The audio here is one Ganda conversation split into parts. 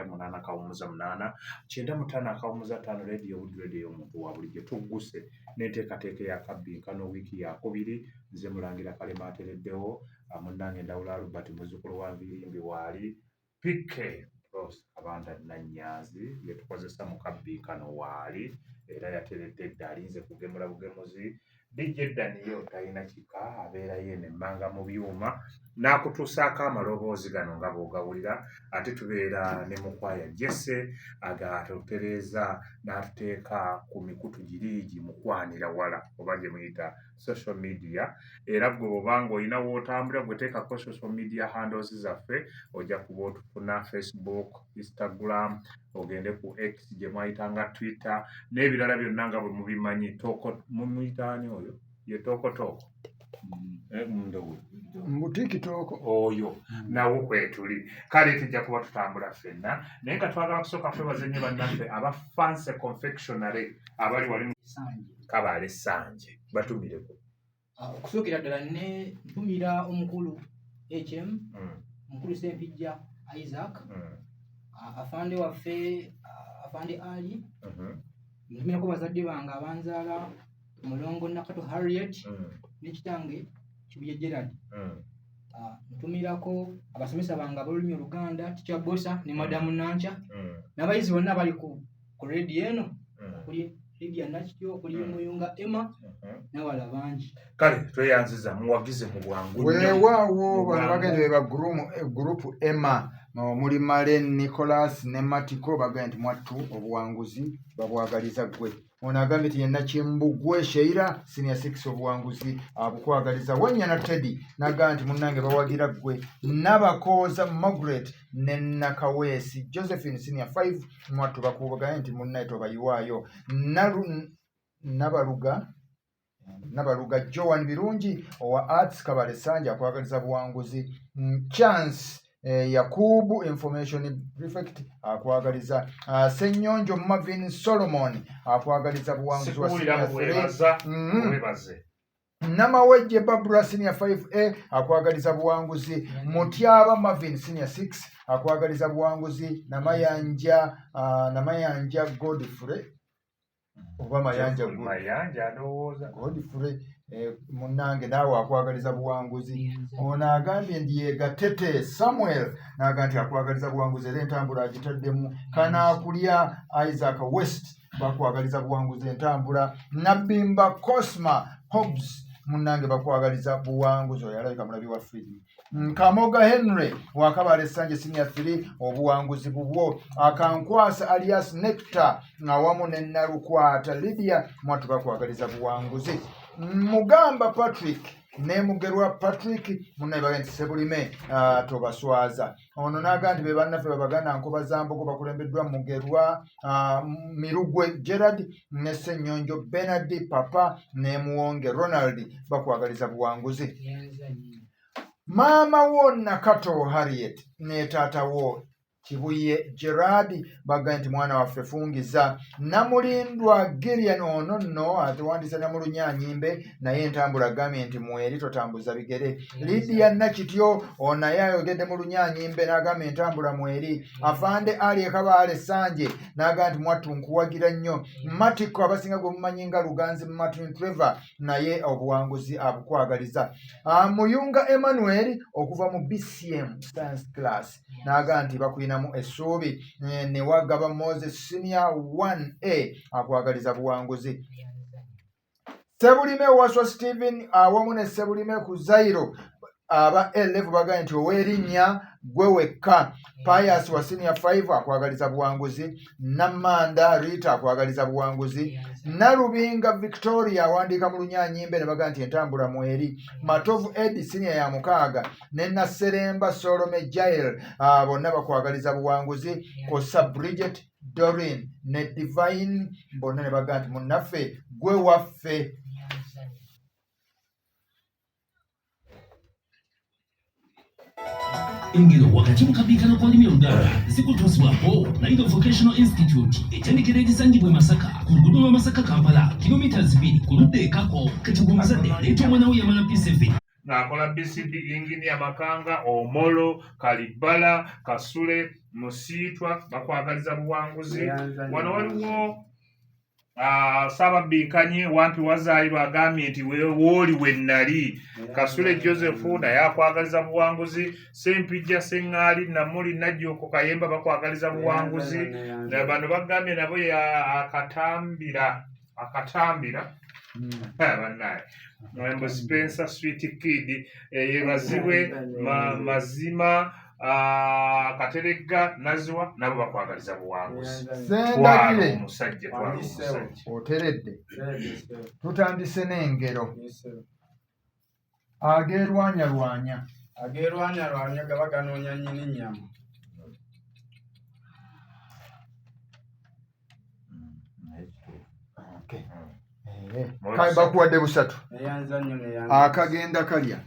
munana kawumuza munana kyenda mutana akawumuza ttaano radio Wood Radio omuntu wa bulijjo tugguse n'enteekateeka eyakabbinkano wiiki yakubiri nze mulangira Kalema atereddewo munnange Ndawula Albert muzzukulu wa Nvirimbi waali PK Ross Kabanda Nannyazi ye tukozesa mu kabbinkano waali era yateredde edda alinze kugemula bugemuzi DJ Daniel talina kika abeera yene emmanga mu byuma n'akutuusaako amaloboozi gano nga bw'ogawulira ate tubeera ne mukwaya Jesse agatutereeza n'atuteeka ku mikutu giriigi mukwanira wala oba gye muyita social media era gwe bw'obanga olina w'otambula gwe teekako social media handles zaffe ojja kuba otufuna Facebook, Instagram, ogende ku X gye mwayitanga Twitter n'ebirala byonna nga bwe mubimanyi mumuyitaani oyo ye tookotoko mbutikitoko oyo nawo kwetuli kale tujja kuba tutambula ffenna naye nga twagala kusooka twebaze nnyo bannaffe aba Fancy Confectionery abali wali Kabaale Sanje batumireko okusookera ddala ne ntumira omukulu HM omukulu Sempijja Isaac afande waffe afande Ali ntumirako bazadde bange abanzaala Mulongo Nakato Harriet n'ekitange Kibuye Gerard ntumirako abasomesa bange ab'olulimi Oluganda Teacher Bosa ne Madamu Nancha n'abayizi bonna bali ku radio eno kuli Lydia Nakityo kuli Muyunga Emma n'awala bangi kale tweyanziza muwagize mu bwangu weewaawo bano bagende ba group Emma muli Malen Nicholas ne Matiko bagenda nti mwattu obuwanguzi babwagaliza gwe ono agambye nti yenna Kimbugwe Sheira senior 6 obuwanguzi abukwagaliza Wanyana Teddy n'agamba nti munnange bawagira gwe Nabakooza Margaret ne Nakawesi Josephine senior 5 mwattu bakubaganya nti munnaye tobayiwaayo Nabaluga Joan Birungi owa Arts Kabale Sanja akwagaliza buwanguzi Chance Yakubu Information Prefect akwagaliza Senyonjo Marvin Solomon akwagaliza buwanguzi wa Namawejje Babura Senior 5A akwagaliza buwanguzi Mutyaba Marvin Senior 6 akwagaliza buwanguzi Namayanja Godfrey oba Mayanja Godfrey munnange naawe akwagaliza buwanguzi ono agambye ndiye Gatete Samuel n'agamba nti akwagaliza buwanguzi era entambula agitaddemu Kanaakulya Isaac West bakwagaliza buwanguzi entambula Nabimba Cosma Hobbs munnange bakwagaliza buwanguzi oyo alabika mulabi wa firimu Kamoga Henry wa Kabale Sanje Senior 3 obuwanguzi bubwo Akankwasa alias Nectar awamu ne Nalukwata Lydia mwattu bakwagaliza buwanguzi Mugamba Patrick ne Mugerwa Patrick munnaye bagenda nti Sebulime tobaswaza ono n'agamba nti be bannaffe babaganda Nkoba Zambogo bakulembeddwa Mugerwa Mirugwe Gerard ne Ssenyonjo Bernard Papa ne Muwonge Ronald bakwagaliza buwanguzi Maama wo Nakato Harriet ne taata wo Kibuye Gerard bagamba nti mwana waffe fungiza Namulindwa Gillian ono nno atewandisa Namulunyanyimbe naye entambula agambye nti mweri totambuza bigere Lydia Nakityo ono naye ayogedde mu Lunyanyimbe n'agambye entambula mweri Afande Ali Kabaale Sanje n'agamba nti mwattu nkuwagira nnyo Matiko abasinga gwe mumanyi nga Luganzi Martin Trevor naye obuwanguzi abukwagaliza Muyunga Emmanuel okuva mu BCM Science Class n'agamba nti bakulinamu essuubi ne Wagaba Moses Senior 1A akwagaliza buwanguzi Sebulime Waswa Steven awamu ne Sebulime ku Zairo aba L-level bagambye nti ow'erinnya gwe wekka Pius wa Senior 5 akwagaliza buwanguzi Namanda Rita akwagaliza buwanguzi Nalubinga Victoria awandiika mu Lunyanyimbe ne bagamba nti entambula mweri Matovu Edi Senior ya 6 ne Naseremba Solome Jael bonna bakwagaliza buwanguzi Kosa Bridget Doreen ne Divine bonna ne bagamba nti munnaffe gwe waffe engero wakati mu kabiikano k'olulimi oluganda zikutuusibwako Nailo Vocational Institute ettendekero erisangibwa e Masaka ku luguudo lwa Masaka Kampala kilomita 2 ku ludda e Kako kati gwe muzadde leeta omwana we yamala P7 ng'akola BCD Engineer Makanga, Omolo, Kalibala, Kasule, Musiitwa bakwagaliza buwanguzi. Wano waliwo Ssaababbiikanyi Wampi Wazaalirwa agambye nti wooli we nnali. Kasule Joseph naye akwagaliza buwanguzi. Sempijja Sseŋŋaali Namuli Najjoko Kayemba bakwagaliza buwanguzi. Bano bagambye nabo akatambira bannaye Mwembo Spencer Sweet Kid yebazibwe mazima Kateregga Nazwa nabo bakwagaliza buwanguzi. Sendagire omusajja oteredde tutandise n'engero ageerwanyalwanya gaba ganoonya nnyini nnyama. kale bakuwadde busatu Eyanza nnyo akagenda kalya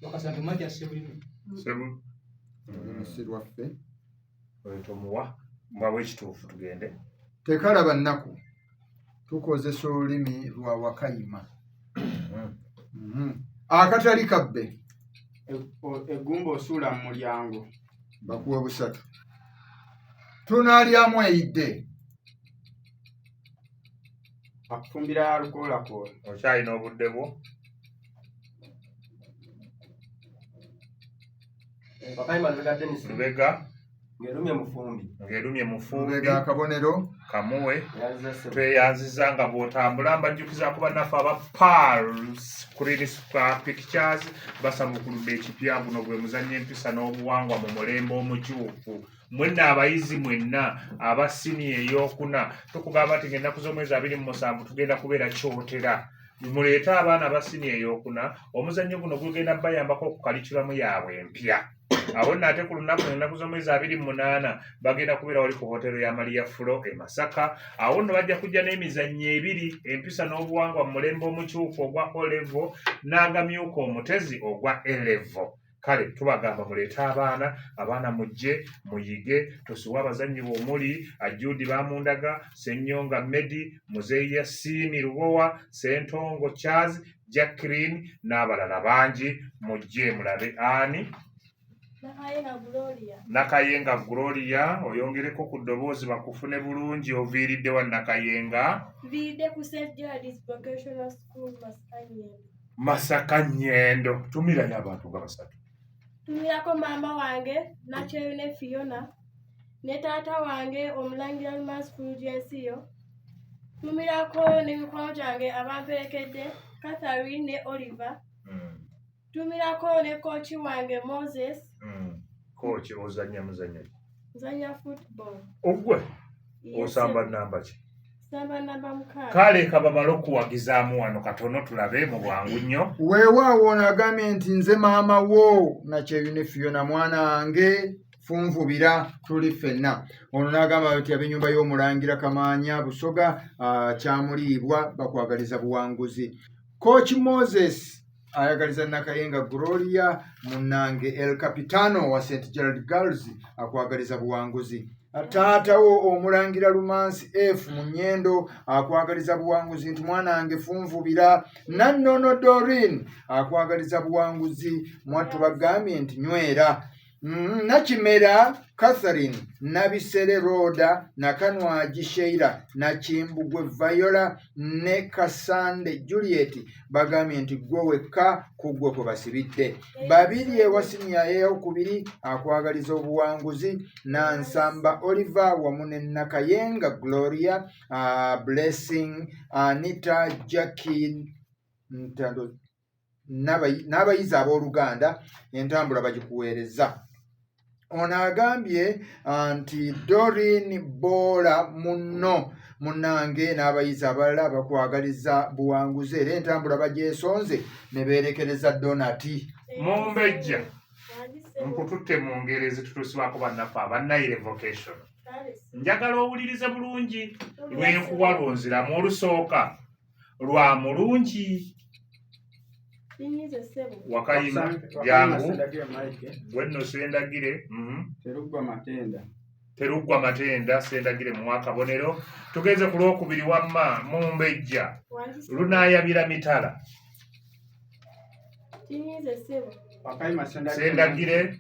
Wakasanga maji asebulimi. Sebu musirwaffe tomuwa mbawe ekituufu tugende. tekalaba nnaku tukozesa olulimi lwa Wakayima. Akatali kabbe Eggumba osuula mu mulyango. bakuwa busatu. Tunaalyamu eyidde Akufumbira lukoolakoola. Okyalina obudde bwo. Wakayima Lubega Dennis Lubega ng'erumye mufumbi. Lubega akabonero kamuwe Yanza Ssebu. tweyanziza nga bw'otambula mbajjukiza kuba naffe aba Pals Creative Pictures basaba okuludda ekipya guno gwe muzannyo empisa n'obuwangwa mu mulembe omukyufu. Mwenna abayizi mwenna aba siniya ey'okuna tukugamba nti ng'ennaku z'omwezi 27 tugenda kubeera kyotera. Muleete abaana ba siniya ey'okuna omuzannyo guno gugenda bayambako ku kalikulamu yaabwe empya. Awo nate ku lunaku ennaku z'omwezi 28 bagenda kubeera wali ku hotero ya Maria Flo e Masaka. Awo nno bajja kujja n'emizannyo ebiri empisa n'obuwangwa mu mulembe omukyufu ogwa O-level n'agamyuka omutezi ogwa A-level. Kale tubagamba muleete abaana mujje muyige tusiwe abazannyi omuli Ajudi Bamundaga, Ssennyonga Medi, Muzeeyi Yassini Lubowa, Ssentongo Charles, Jacqueline n'abalala bangi mujje mulabe ani Nakayenga Gloria oyongereko ku ddoboozi bakufune bulungi oviiridde wa Nakayenga Viridde ku St. George's Vocational School Masaka Nnyendo. Tumirayo abantu nga basatu. Tumirako maama wange Nakyeyune Fiona ne taata wange Omulangira Lumas Fulgencio. Tumirako n'emikwano gyange abamperekedde Catherine ne Oliver. Tumirako ne kooki wange Moses. Kooki ozannya muzannyo ki? Nzanya football. Ogwe Yes, osamba namba ki? Samba namba 6. Kale kabamala okuwagizaamu wano katono tulabe mu bwangu nnyo. weewaawo onagambye nti nze maama wo Nakyeyune Fiona mwana wange funvubira tuli ffenna. Ono n'agamba nti ab'ennyumba y'Omulangira Kamaanya Busoga Kyamuliibwa bakwagaliza buwanguzi. Coach Moses ayagaliza Nakayenga Gloria munnange El Capitano wa St. Gerald Girls akwagaliza buwanguzi. Taatawo Omulangira Lumansi F Munyendo akwagaliza buwanguzi nti mwanange funvubira. Nannono Doreen akwagaliza buwanguzi mwattu bagambye nti nywera. Nakimera Catherine Nabisere Roda Nakanwagi Sheila Nakimbugwe Viola ne Kasande Juliet bagambye nti gwe wekka kugwe kwe basibidde. Babiri ewasiniya eyokubiri akwagaliza obuwanguzi Nansamba Oliver wamu ne Nakayenga Gloria Blessing Anita Jackie Ntando n'abayizi abooluganda entambula bagikuweereza. Ono agambye nti Doreen Bola munno munnange n'abayizi abalala bakwagaliza buwanguzi era entambula bagyesonze ne beerekereza Donati. Mumbejja nkututte mu ngero ezitutuusibwako bannaffe aba Nailo Vocational. njagala owulirize bulungi lwenkuwa lwonziramu olusooka lwa mulungi Kinyize ssebo. Wakayima jangu Sendagire Mike. wenno Sendagire Teruggwa matenda. teruggwa matenda Sendagire mu akabonero tugeze ku lwokubiri wamma Mumbejja lunaayabira mitala Kinyize ssebo. Wakayima Sendagire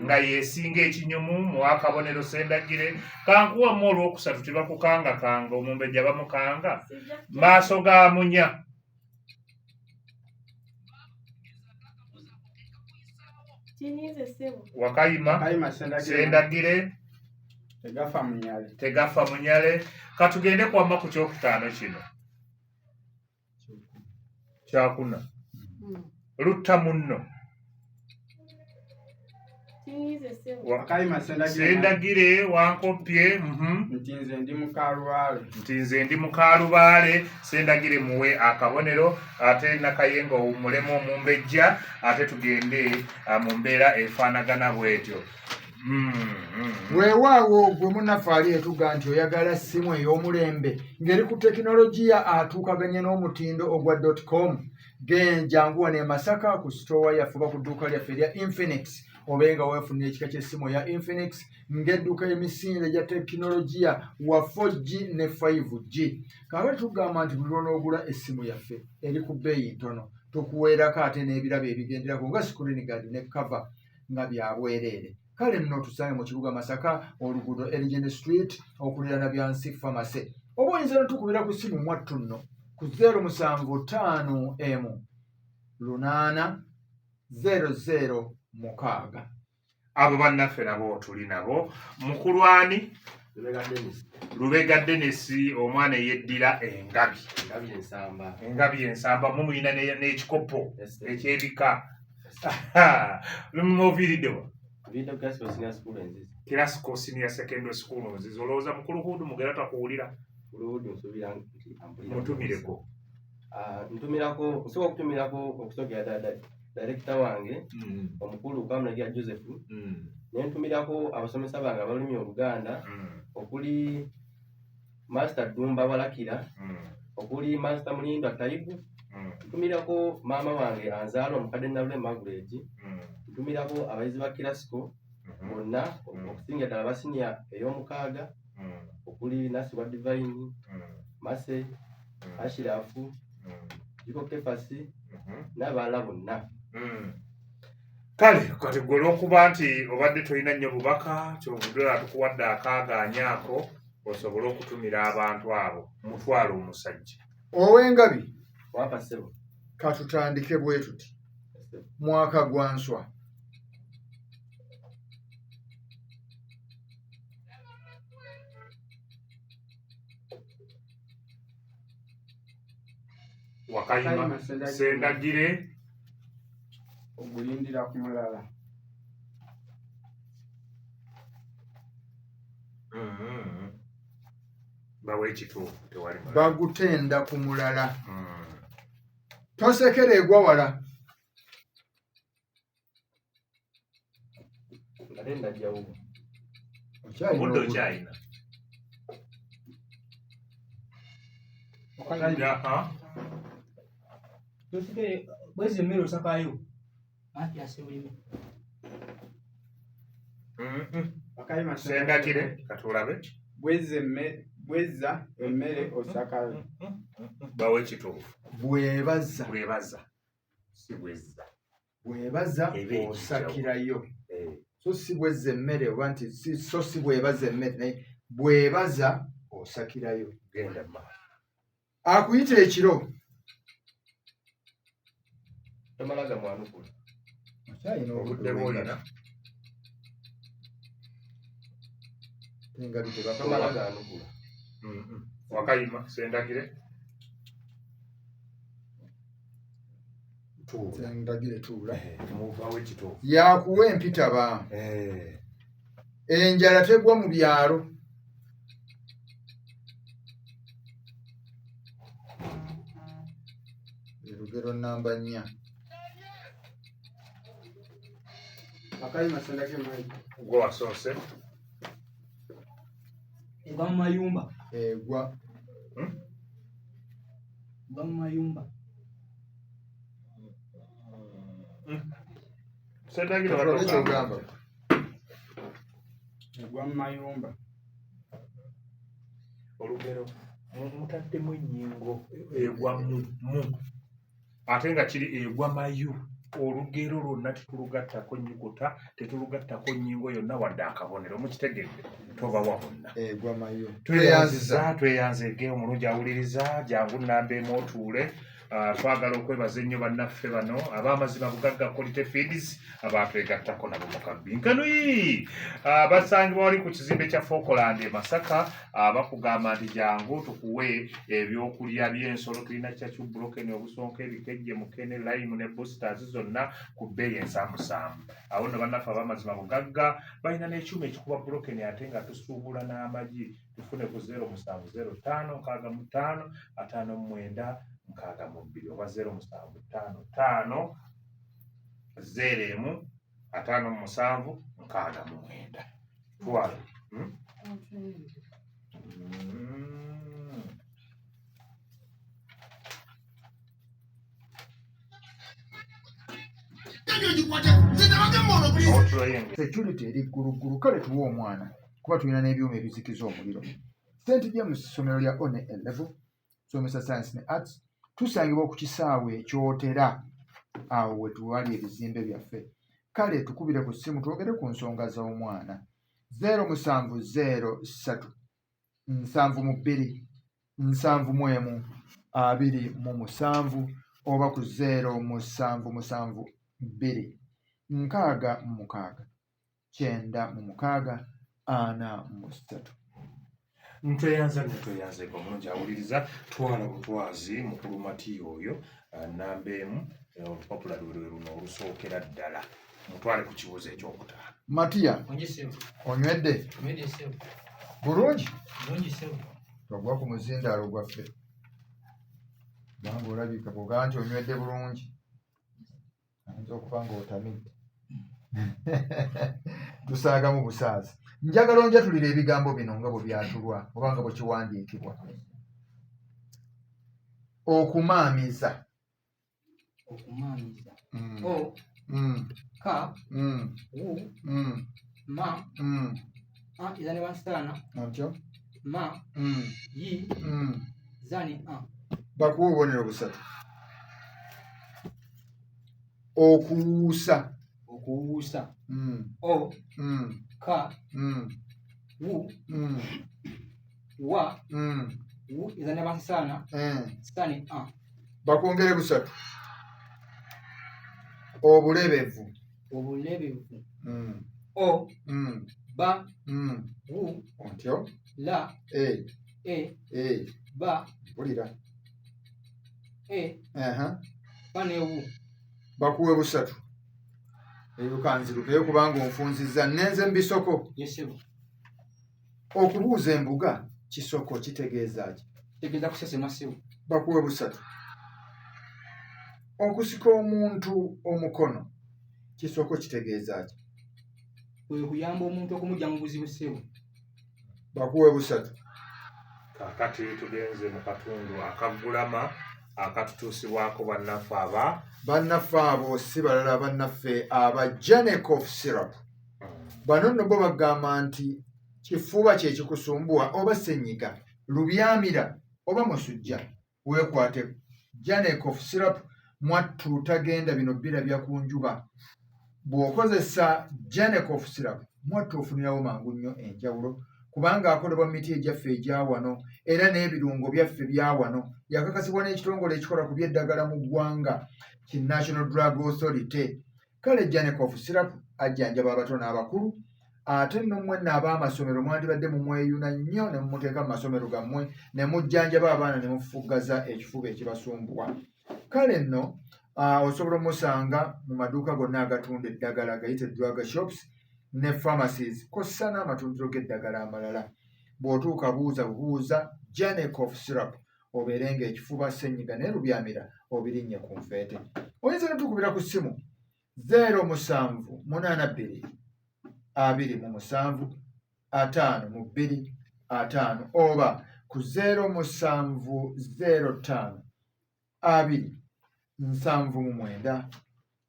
nga yeesinga ekinyumu mu akabonero Sendagire kankuwamu olwokusatu tebakukangakanga Omumbejja bamukanga maaso ga munya Kinyize ssebo. Wakayima Sendagire tegafa munyale katugende kwamma ku kyokutaano kino kyakuna lutta munno Kinyize ssebo. Wakayima Sendagire wankopye nti nze ndi mukalubaale. nti nze ndi mukalubaale Sendagire muwe akabonero ate Nakayenga owummulemu Omumbejja ate tugende mu mbeera efaanagana bwetyo. Weewaawo gwe munnaffe ali etuga nti oyagala ssimu ey'omulembe ng'eri ku tekinologiya atuukaganye n'omutindo ogwa .com jangu wano e Masaka ku sitowa yaffe oba ku dduuka lyaffe erya Infinix obenga weefunira ekika ky'essimu ya Infinix ng'edduuka y'emisinde gya tekinologiya wa 4G ne 5G. Kaakati tugamba nti buli lw'onoogula essimu yaffe eri ku bbeeyi ntono tukuweerako ate n'ebirabo ebigenderako nga screen guard ne cover nga bya bwereere. Kale nno tusange mu kibuga Masaka oluguudo Elgin Street okuliraana Byansi Pharmacy. Oba oyinza n'otukubira ku ssimu mwattu nno ku 075 abo bannaffe nabo tuli nabo mukulwani Lubega Dennis omwana eyeddira engabi ensamba mumuyina n'ekikopo ekyebika lumoviriddewa Classical Senior Secondary School nzizo olowooza mukulu hudu mugera takuwulira mutumireko nsobola okutumirako okusogera director wange omukulu Kamulagira Joseph nentumirako abasomesa bange abalumya Oluganda okuli Master Dumba Balakira okuli Master Mulindwa Taibu ntumirako maama wange anzaala omukadde Nalule Margaret ntumirako abayizi ba Classical bonna okusinga ddala abasinia ey'omukaaga okuli Nasi wa Divine Mase Ashirafu Jiko Kefasi n'abalala bonna. Kale kati gwe olw'okuba nti obadde tolina nnyo bubaka kyovudde tukuwadde akaagaanyaako osobole okutumira abantu abo mutwalo omusajja ow'engabi wapa ssebo katutandike bwe tuti mwaka gwa nswa Wakayima Sendagire ogulindira ku mulala. bawe ekituufu tewali mulala. bagutenda ku mulala tosekera egwa wala ngate ndajjawo obudde okyayina Tosike bwezi emmere osakayo anti asebulime Wakayima Sendagire katulabe bwezza emmere osakayo. bawe ekituufu bwebaza bwebaza si bwezza bwebaza Ebe osakirayo so si bwezza emmere oba nti so si bwebaza emmere naye bwebaza osakirayo genda ma akuyita ekiro tomalaga mwanukula okyalina obudde bwolina engabi tebakola tomalaga anukula Wakayima Sendagire Sendagire tuula bawe ekituufu yakuwa empitaba enjala tegwa mu byalo erugero namba 4 Wakayima Sendagire Mike. gwe wasoose Gwa mu mayumba. Egwa Gwa mu mayumba. Ssendagira Katulole batogamba. kyogamba. Egwa mu mayumba. Olugero mutaddemu ennyingo egwa mu ate nga kiri egwa mayu. Olugero lwonna tetulugattako nnyukuta, tetulugattako nnyingo yonna wadde akabonero. Mukitegedde toba wabonna. Egwa mayo. Tweyanzege omulungi awuliriza jangu nnamba emu otuule. Twagala okwebaza ennyo bannaffe bano ab'amazima bugagga Quality Feeds abatwegattako nabo mu kabbinkano basangibwa wali ku kizimbe kya Falkland e Masaka. Bakugamba nti jangu tukuwe ebyokulya by'ensolo. Tulina kyacu broken, obusonko, ebikejje, mukene, lime ne boosters zonna ku bbeeyi ensambusambu. Awo nno bannaffe ab'amazima bugagga balina n'ekyuma ekikuba broken ate nga tusuubula n'amagi. Tufune ku 0705 65 59 62 oba 0755 01 57 69. Twala. Security eri gguluggulu, kale tuwa omwana kuba tulina n'ebyuma ebizikiza omuliro. St James ssomero lya One Level somesa science ne arts tusangibwa ku kisaawe ekyotera awo we tuwali ebizimbe byaffe. Kale tukubire ku ssimu twogere ku nsonga z'omwana 0703 72 71 27 oba ku 0772 6 9 6 Ntweyanze omulungi awuliriza. Twala butwazi mukulu Mati oyo nnamba emu olupapula lwe luno olusookera ddala. Mutwale ku kibuuzo ekyokutaano. Matiya, onywedde bulungi? Togwa ku muzindaalo gwaffe kubanga olabika bw'ogaa nti onywedde bulungi ayinza okuba ng'otamidde. Tusaagamu busaazi. Njagala onjatulira ebigambo bino nga bwe byatulwa oba nga bwe kiwandiikibwa. Okumaamiza. O ka wu ma izane wansana Otyo? ma yi zani Bakuwa obubonero busatu. Okuwuusa. okuwuusa. O ka wu wa wu izane wansana sani Bakwongere busatu. Obulebevu. obulebevu. O ba wu Otyo? la e ba Mpulira. ba ne wu. Bakuwe busatu. Eyo kanzirukeyo kubanga onfunzizza nenze mu bisoko. Yesebo Okubuuza embuga kisoko kitegeeza ki? tegeza kusesema sebo. Bakuwe busatu. Okusika omuntu omukono kisoko kitegeeza ki? Kwe kuyamba omuntu okumujja mu buzibu sebo. Bakuwe busatu. Kaakati tugenze mu katundu akaggulama akatutuusibwako bannaffe abo si balala bannaffe aba Janecof syrup. Bano nno bo bagamba nti kifuba kye kikusumbuwa oba ssenyiga, lubyamira oba musujja, weekwate Janecof syrup. Mwattu tagenda bino birabya ku njuba. Bw'okozesa Janecof syrup mwattu ofunirawo mangu nnyo enjawulo kubanga akolebwa mu miti egyaffe egya wano era n'ebirungo byaffe bya wano. Yakakasibwa n'ekitongole ekikola ku by'eddagala mu ggwanga ki National Drug Authority. Kale Janecof syrup ajjanjaba abato n'abakulu ate nno mwenna ab'amasomero mwandibadde mumweyuna nnyo ne mumuteeka mu masomero gammwe ne mujjanjaba abaana ne mufuggaza ekifuba ekibasumbuwa. Kale nno osobola omusanga mu maduuka gonna agatunda eddagala gayite drug shops ne pharmacies kossa n'amatundiro g'eddagala amalala. Bw'otuuka buuza Janecof syrup obeere ng'ekifuba, ssenyiga ne lubyamira obirinnye ku nfeete. Oyinza n'otukubira ku ssimu 0782 27 52 5 oba ku 0705 279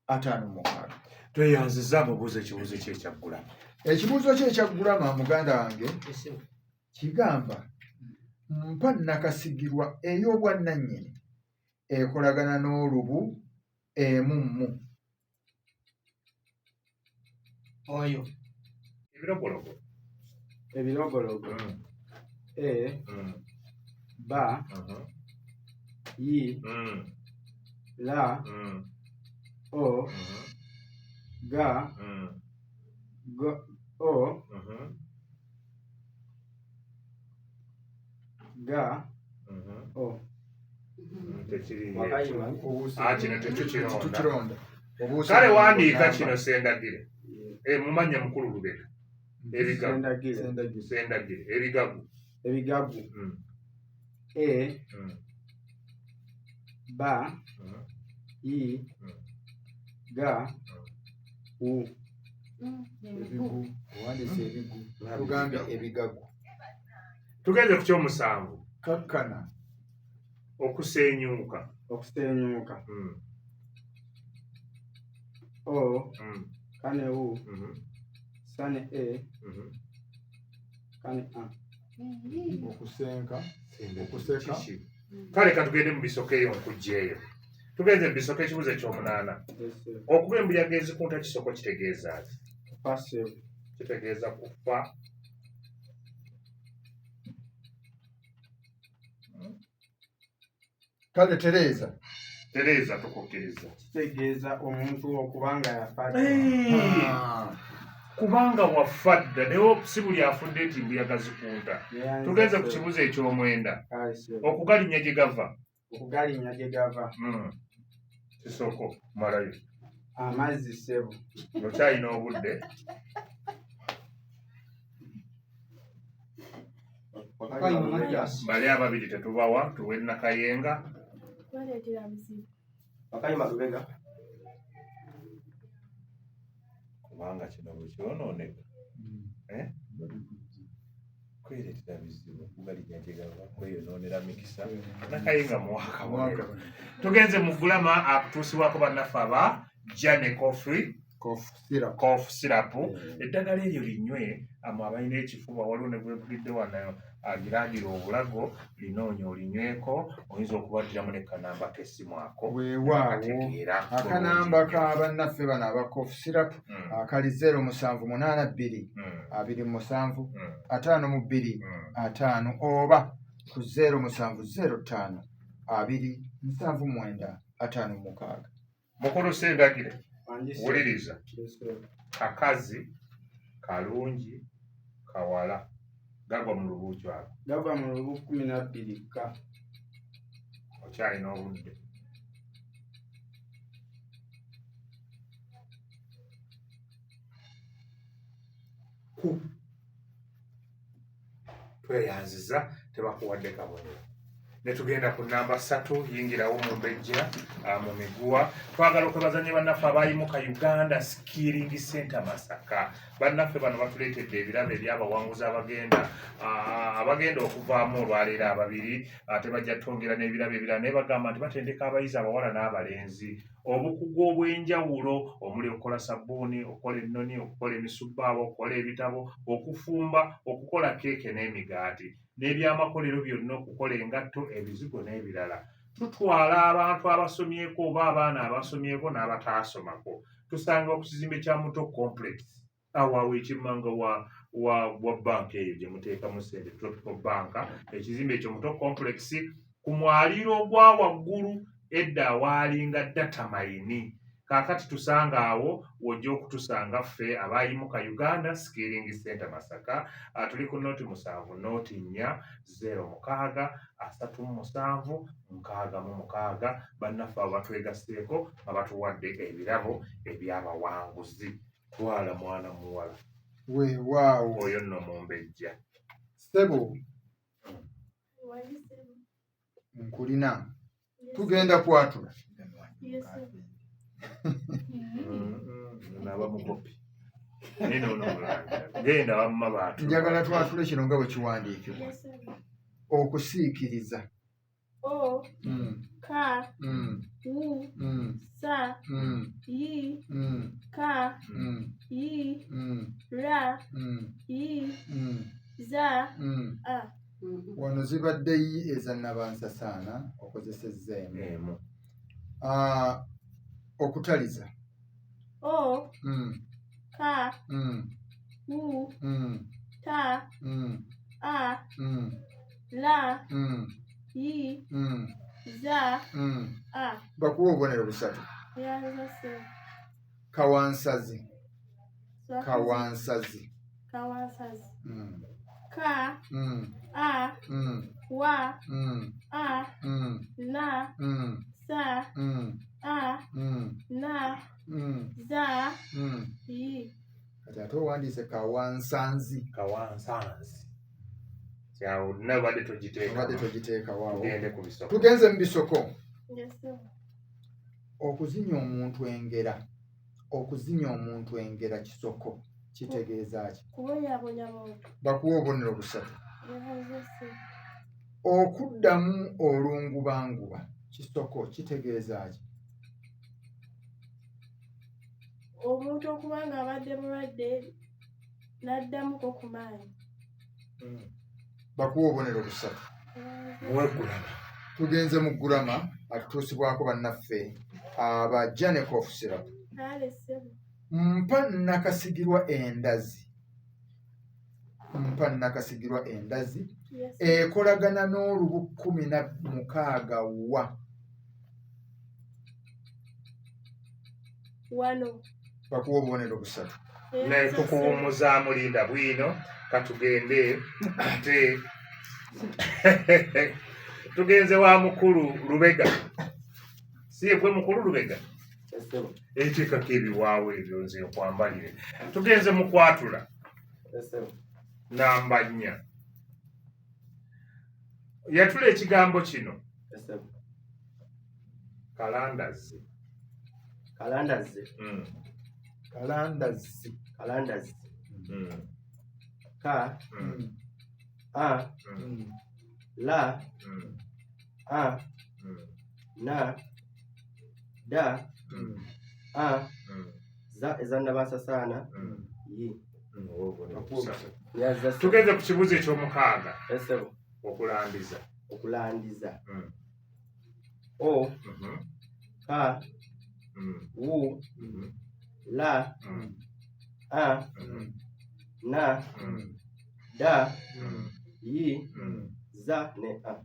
56. Tweyanziza mubuuze ekibuuzo kyekyaggulama. Ekibuuzo kye ekyaggulama muganda wange Ssebo. kigamba mpa nakasigirwa ey'obwannannyini ekolagana n'olubu emummu. Oyo. Ebirogologo. ebirogologo e ba yi la o ga go o ga o Wakayima. Kino tetukironda. Tukironda. Obuusa Kale wandiika bugamba. kino sendagire. Mumanya mukulu lubega. Ebigagu. sendagire Sendagire. Ebigagu. ebigagu e ba yi ga u Ebigu. Owandiise ebigu. Tugambye ebigagu. Tugenze ku kyomusanvu. Kakkana. Okusenyuuka. okusenyuuka o kane u sane e kane a Okusenka. Okuseka. Kiki? Kale katugende mu bisoke eyo nkugjeeyo. Tugenze mu bisoke ekibuuzo ekyomunaana. ese Okuba embuyaga ezikunta kisoko kitegeeza ki? passive Kitegeeza kufa. Kale Tereza. Tereeza tukukkiriza. kitegeeza omuntu okuba nga yafadde Kubanga wafa dda naye si buli afudde nti mbuyaga zikunta. Tugenze ku kibuuzo eky'omwenda. Okugalinnya gye gava. okugalinnya gye gava Kisoko malayo. amazzi ssebo Okyalina obudde. Wakayima Mathias. Bali ababiri tetubawa tuwe Nakayenga. Baleetera bizibu. Wakayima Lubega. Kubanga kino bwe kyonooneka. Kwereetera bizibu okugalinnya gye gava kweyonoonera mikisa. Nakayenga muwaka bwera. Tugenze mu gulama akutuusibwako bannaffe aba Jane Coffee. Cough syrup. Eddagala eryo linywe abalina ekifuba waliwo ne bwempulidde wano agiragira obulago linoonya olinyweko oyinza okubaddiramu ne kanamba k'essimu ako. Weewaawo akanamba ka bannaffe bano aba cough syrup akali 0782 27 52 5 oba ku 0705 279 56. Mukulu Sendagire Wandiise. wuliriza Ese kakazi kalungi kawala gagwa mu lubuuki ako gava mu lubu 12 ka okyalina obudde. Tweyanziza tebakuwadde kabonero. Ne tugenda ku namba 3 yingirawo mu mbejja mu miguwa. Twagala okwebaza ne bannaffe abayimuka Uganda Skilling Center Masaka. Bannaffe bano batuleetedde ebirabo ebyabawanguzi abagenda okuvaamu olwaleero ababiri ate bajja twongera n'ebirabo ebirala naye bagamba nti batendeka abayizi abawala n'abalenzi obukugu obw'enjawulo omuli okukola sabbuuni okukola ennoni okukola emisubbaawa okukola ebitabo okufumba okukola keeke n'emigaati n'ebyamakolero byonna okukola engatto ebizigo n'ebirala. Tutwala abantu abasomyeko oba abaana abasomyeko n'abataasomako. Tusanga ku kizimbe kya Muto Complex awo ekimmanga wa banka eyo gye muteekamu ssente Tropical Bank. Ekizimbe ekyo Muto Complex ku mwaliiro ogwa waggulu edda awaalinga data mayini. Kaakati tusanga awo wojja okutusanga ffe abayimuka Uganda Skilling Center Masaka. Tuli ku nooti 7 nooti 4 06 37 66. Bannaffe abo batwegaseeko nga batuwadde ebirabo ebyabawanguzi. Twala mwana muwala Weewaawo oyo nno mu mbejja. ssebo Wandise. nkulina tugenda kwatula. Yes. Naba mukopi. neno Omulangira genda wamma baatu njagala twatule kino nga bwe kiwandiikibwa Yes, sir. okusiikiriza O, Mm, ka, mm, wu, mm, sa, mm, yi, mm, ka, mm, yi, mm, ra, mm, yi, mm, za, mm. a. wano zibadde yi ezannabansasaana okozesezza emu emu okutaliza O, Mm, ka, mm, wu, mm, ta, mm, a, mm, la, mm, yi, mm, za, mm. a. bakuwa obubonero busatu Yanza se. kawansazi Swakazi. kawansazi Kawansazi. Mm, Ka, mm, a, mm, wa, mm, a, mm, la, mm, sa, mm, a, mm, na, mm, za, mm. yi. kati ate owandiise kawansanzi kawansanzi kyawo nabadde togiteeka obadde togiteekawaawo tugende ku bisoko tugenze mu bisoko Yes, sir. okuzinya omuntu engera kisoko kitegeeza ki Kubonyabonya muntu. bakuwa obubonero busatu Yanza se. okuddamu olungubanguba kisoko kitegeeza ki Omuntu okuba ng'abadde mulwadde n'addamuko ku maanyi. bakuwa obubonero busatu wegulama tugenze mu gulama atutuusibwako bannaffe aba Janecof Syrup Kale ssebo. mpa nakasigirwa endazi Yes, sir. ekolagana n'olubu 16 wa Wano. bakuwa obubonero busatu naye tukuwummuzaamu linda bwino katugende ate tugenze wa mukulu Lubega si gwe mukulu Lubega Esebo. eteekako ebiwaawo ebyo nze nkwambalire tugenze mu kwatula Esebo. namba 4 yatula ekigambo kino Esebo. kalandazi Kalandazi. kalandazi Kalandazi. Mm, Ka, mm, a, mm, la, mm, a, mm, na, da, mm, a, mm, za ezannabansasaana, mm, yi. mm, obubonero busatu. Yanza se. tugenze ku kibuuzo eky'omukaaga Esebo. okulandiza Okulandiza. Mm, O, mhm, ka, mm, wu, mhm, la, mm, a, mhm, na, mm, da, mm, yi, mm. za ne a.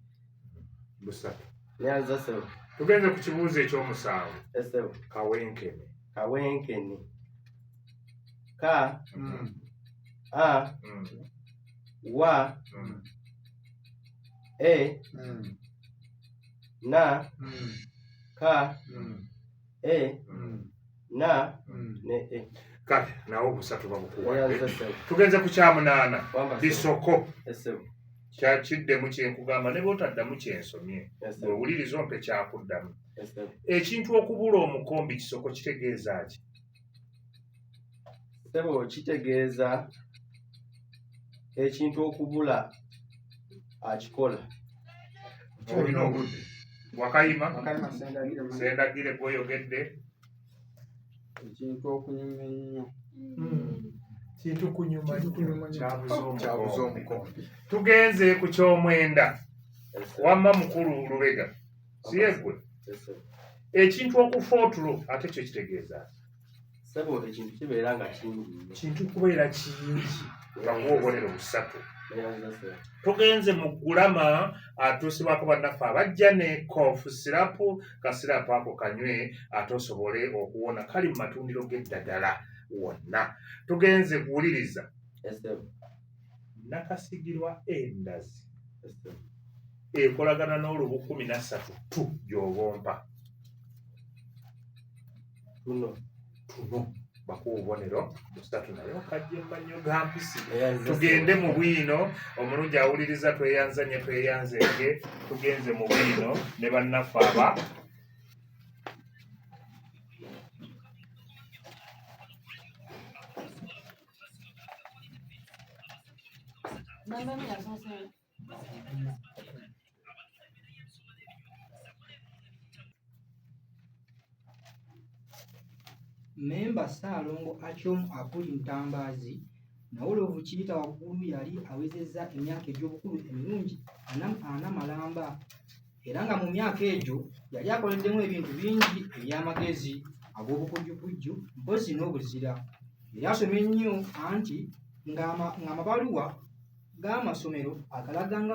busatu Yanza sebo. tugenze ku kibuuzo eky'omusanvu Esebo. kawenkene Kawenkene. Ka, Mm, a, Mm, wa, mm, e, mm, na, mm, ka, mm, e, mm. na, mm. ne e. kale nawo busatu Yanza babukuwadde sebo. tugenze ku kyamunaana Wamba sebo. bisoko Esebo. kyakiddemu kyenkugamba ne bw'otaddamu kyensomye Esebo. bwewuliriza ompe kyakuddamu Esebo. ekintu okubula omukombi kisoko kitegeeza ki Sebo kitegeeza ekintu okubula akikola. olina obudde wakayima Wakayima sendagire mu sendagire gweyogedde ekintu okunyuma ennyo. kintu kunyuma kyabuze kyabuze omukombi tugenze ku ky'omwenda Esebo. wamma mukulu Lubega si yeggwe Esebo. ekintu okufa otulo ate kyo kitegeeza Sebo ekintu kibeera nga kingi nnyo. kintu kubeera kingi bakuwa obubonero busatu Yanza sebo. tugenze mu gulama atuusibwako bannaffe abajja ne kofu sirapu kasirapu ako kanywe ate osobole okuwona kali mu matundiro g'eddagala wonna tugenze kuwuliriza Esebo. nakasigirwa endazi Esebo. ekolagana n'olubu 13 tu gy'obompa Tuno. tuno bakuwa obubonero busatu naye okajja emmannyo ga mpisi Yanza sebo. tugende mu bwino omulungi awuliriza tweyanzanye tweyanzenge tugenze mu bwino ne bannaffe aba Memba Ssaalongo Achom Apuli Ntambaazi Nawolovu Kiyita waggulu yali awezezza emyaka egy'obukulu emirungi 40 era nga mu myaka egyo yali akoleddemu ebintu bingi eby'amagezi ag'obukujjukujju mpozzi n'obuzira. Yali asomye nnyo anti ng'amabaluwa g'amasomero agalaga nga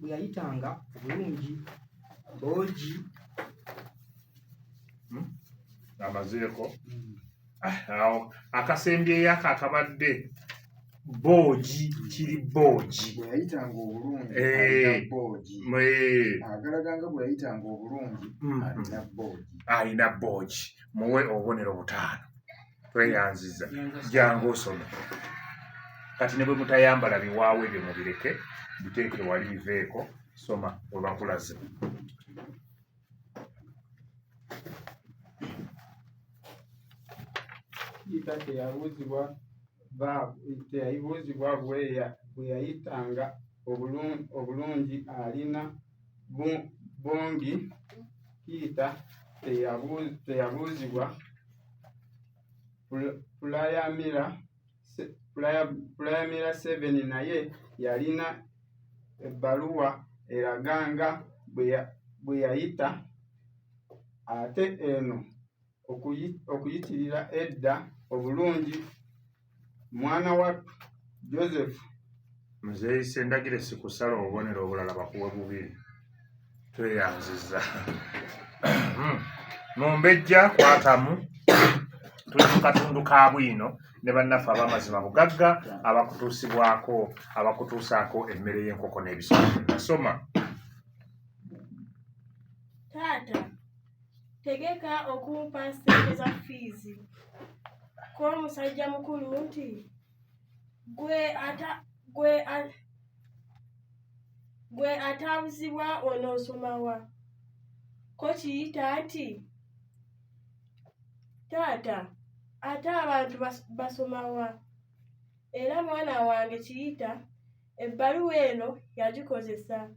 bwe yayitanga obulungi boogi amazeeko awo akasembyeyo ako akabadde boogi kiri boogi bwe yayitanga obulungi boogi agalaga nga bwe yayitanga obulungi alina boogi alina boogi muwe obubonero 5 tweyanziza jangu osome kati ne bwe mutayambala biwaawo ebyo mubireke biteeke wali biveeko soma olwakulaze. Kiyita teyabuuzibwa bwe yayitanga obulungi alina bongi. Kiyita teyabuuzibwa pulayamira 7 naye yalina ebbaluwa eraga nga bwe yayita. Ate eno okuyitirira edda obulungi mwana wa Joseph. Muzeeyi Sendagire sikusala obubonero obulala bakuwe 2 tweyanziza. Nombejja kwatamu tuli mu katundu ka bwino ne bannaffe ab'amazima bugagga abakutuusaako emmere y'enkoko n'ebisolo. Nasoma. Taata, tegeka okumpa ssente za fiizi. Ko omusajja mukulu nti gwe ataabuzibwa onoosoma wa? Ko Kiyita nti taata, ate abantu basoma wa? Era mwana wange Kiyita ebbaluwa eno yagikozesa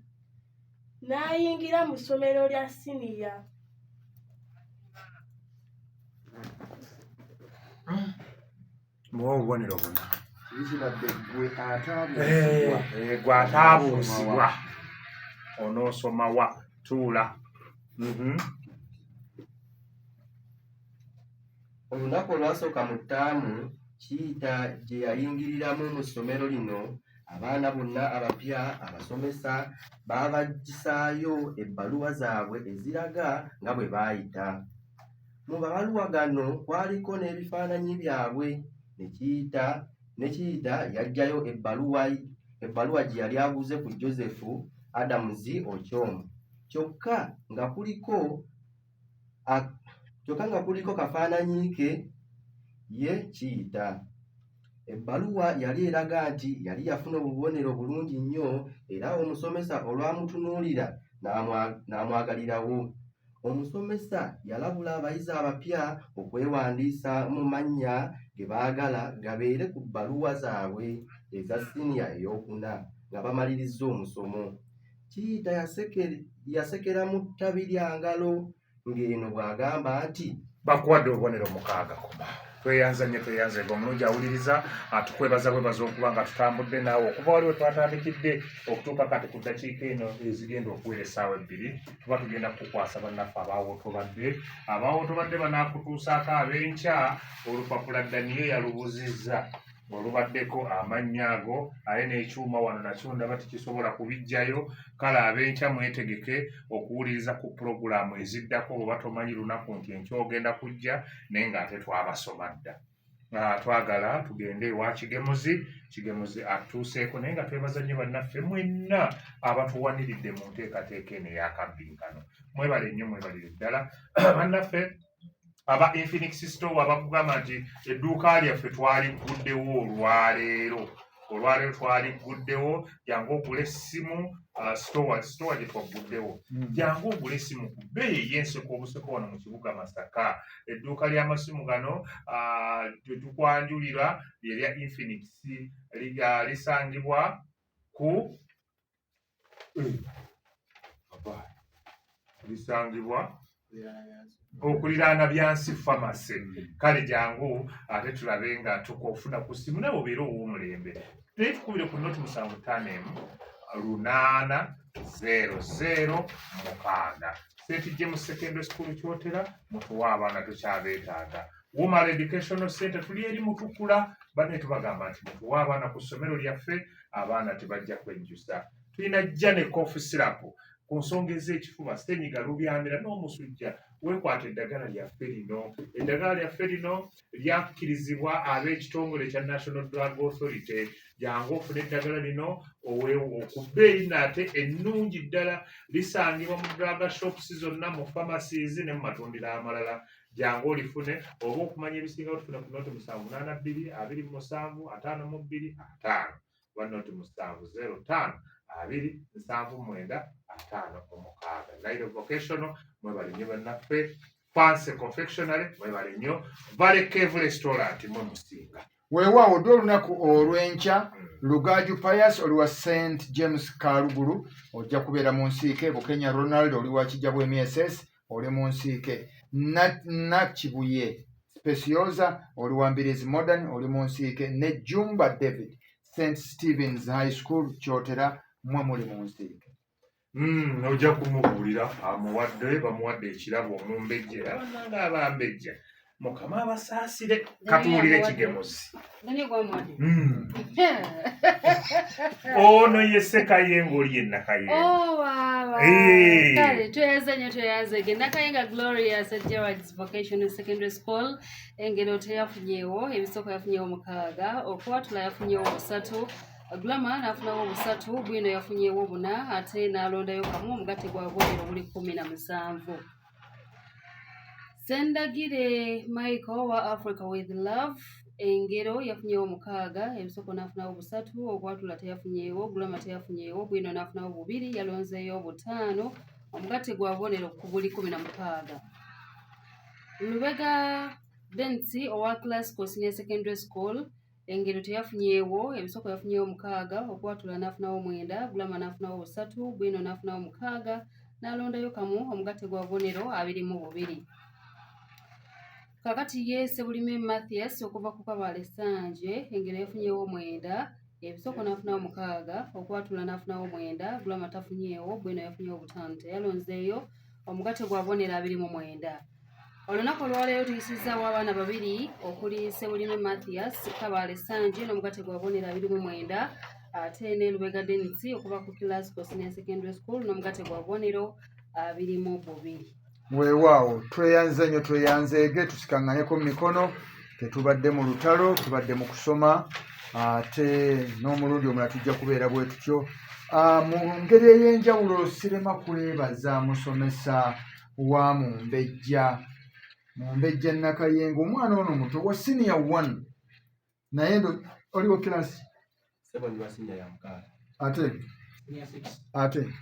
n'ayingira mu ssomero lya siniya. Muwe obubonero 4. kibadde gwe ataabuuzibwa onoosoma wa? Tuula. Olunaku olwasooka mu ttaamu Kiyita gye yayingiriramu mu ssomero lino, abaana bonna abapya abasomesa baabagisaayo ebbaluwa zaabwe eziraga nga bwe baayita. Mu babaluwa gano kwaliko n'ebifaananyi byabwe. Ne Kiyita yaggyayo ebbaluwa gye yali aguze ku Joseph Adams Ochom kyokka nga kuliko kafaananyi ke ye Kiyita. Ebbaluwa yali eraga nti yali yafuna obubonero bulungi nnyo era omusomesa olwamutunuulira n'amwagalirawo. Omusomesa yalabula abayizi abapya okwewandiisa mu mannya ge baagala gabeere ku bbaluwa zaabwe eza siniya ey'okuna nga bamaliriza omusomo. Kiyita yasekera mu ttabi lya ngalo ng'eno bw'agamba nti bakuwadde obubonero 6 koma. Tweyanze omulungi awuliriza atukwebaza okuba nga tutambudde naawe okuva wali we twatandikidde okutuuka kati ku ddakiika eno ezigenda okuwera essaawa 2 tuba tugenda kukwasa bannaffe abawootobadde banaakutuusaako ab'enkya olupapula Daniel yalubuzizza olubaddeko amannya ago aye n'ekyuma wano nakyo ndaba tikisobola kubiggyayo. Kale ab'enkya mwetegeke okuwuliriza ku pulogulaamu eziddako oba tomanyi lunaku nti enkya ogenda kujja naye ng'ate twabasoma dda. Twagala tugende ewa Kigemuzi atuuseeko naye nga twebaza nnyo bannaffe mwenna abatuwaniridde mu nteekateeka eno ey'akabbinkano. Mwebale nnyo, mwebalire ddala bannaffe aba Infinix Store abakugamba nti edduuka lyaffe twaliguddewo olwaleero twaliguddewo. Jangu ogule essimu store gye twaguddewo. Jangu ogule essimu ku bbeeyi ey'enseko obuseko wano mu kibuga Masaka. Edduuka ly'amasimu gano tetukwanjulira erya Infinix lisangibwa ku lisangibwa okuliraana Byansi Pharmacy. Kale jangu ate tulabe nga tukofuna ku ssimu nawe obeera ow'omulembe. Tukubire ku noti 758800 mukaaga. St. James Secondary School Kyotera mutuwa abaana tukyabeetaaga. Womal Educational Center tuli eri Mutukula bane tubagamba nti mutuwa abaana ku ssomero lyaffe abaana tebajja kwejjusa. Tulina Jane Cough Syrup ku nsonga ez'ekifuba, ssennyiga, lubyamira n'omusujja. Weekwata eddagala lyaffe lino. Eddagala lyaffe lino lyakkirizibwa ab'ekitongole ekya National Drug Authority. Jangu ofune eddagala lino ku bbeeyi nate ennungi ddala. Lisangibwa mu drug shops zonna, mu pharmacies ne mu matundiro amalala. Jangu olifune oba okumanya ebisinga tufuna ku noti 7822752 noti 7052795 Nairo Vocational mwebale nnyo bannaffe. Fancy Confectionery mwebale nnyo. Valley Cave Restaurant mwe musinga. Weewaawo ddi olunaku olw'enkya Lugaju Pius oli wa St. James Kalugulu ojja kubeera mu Nsiike. Bukenya Ronald oli wa Kijabwe MSS oli mu Nsiike. Nakibuye Specioza oli wa Mbirizi Modern oli mu Nsiike. Ne Jumba David St. Stephen's High School Kyotera mwe muli mu Nsiike. Ojja kumubuulira bamuwadde ekirabo omumbejja era nanga abambejja Mukama abasaasire. Katuwulire Kigemuzi. Ono ye Sekayengo oli ye Nakayengo. Kale tweyanze Nakayenga Glorious at Gerard's Vocational Secondary School. Engero teyafunyeewo ebisoko yafunyeewo 6, okwatula yafunyeewo 3, Glama nafunawo 3, Bwino yafunyeewo 4 ate n'alondayo kamu omugatte gwa bwero buli 17. Sendagire Michael wa Africa with Love Engero yafunyeewo 6, ebisoko nafunawo 3, okwatula teyafunyeewo, Glama teyafunyeewo, Bwino nafunawo 2, yalonzeeyo 5, omugatte gwa bwero ku buli 16. Lubega Densi owa Classical Senior Secondary School Engero teyafunyeewo, ebisoko yafunyeewo 6, okwatula nafunawo 9, Glama nafunawo 3, Bwino nafunawo 6, n'alondayo kamu omugatte gwa bwero 22. Kakati ye Sebulime Mathias okuva ku Kabale Sanje Engero yafunyeewo 9, ebisoko nafunawo 6, okwatula nafunawo 9, Glama tafunyeewo, Bwino yafunyeewo 5, teyalonzeeyo omugatte gwa bwero 29. Olunaku olwaleero tuyisizaawo abaana 2 okuli Sebulime Mathias Kabale Sanje n'omugatte gwa bwero 29, ate ne Lubega Denisi okuva ku Classical Senior Secondary School n'omugatte gwa bwero 22. Weewaawo tweyanzeege tusikanganyeko mu mikono. Tetubadde mu lutalo, tubadde mu kusoma ate n'omulundi omulala tujja kubeera bwe tutyo. Mu ngeri ey'enjawulo sirema kwebaza musomesa wa Mumbejja Nakayengo, omwana ono muto wa senior 1 naye oliwo kilasi ate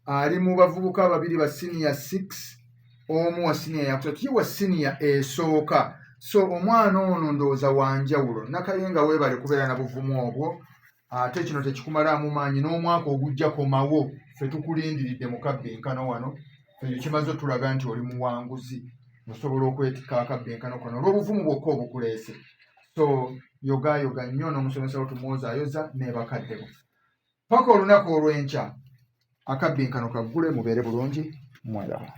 ali mu bavubuka 2 ba senior 6, omu wa senior yakusatu, ye wa senior esooka. So omwana ono ndowooza wanjawulo. Nakayenga weebale kubeera na buvumu obwo, ate kino tekikumalamu maanyi n'omwaka ogujja komawo. Ffe tukulindiridde mu kabbinkano wano, ekyo kimaze tulaga nti oli muwanguzi, osobola okwetikka akabbinkano kano olw'obuvumu bwokka obukuleese. So yogayoga nnyo n'omusomesa wo tumwozaayoza n'ebakadde bo. Paka olunaku olw'enkya akabbinkano kaggule, mubeere bulungi, mwelaba.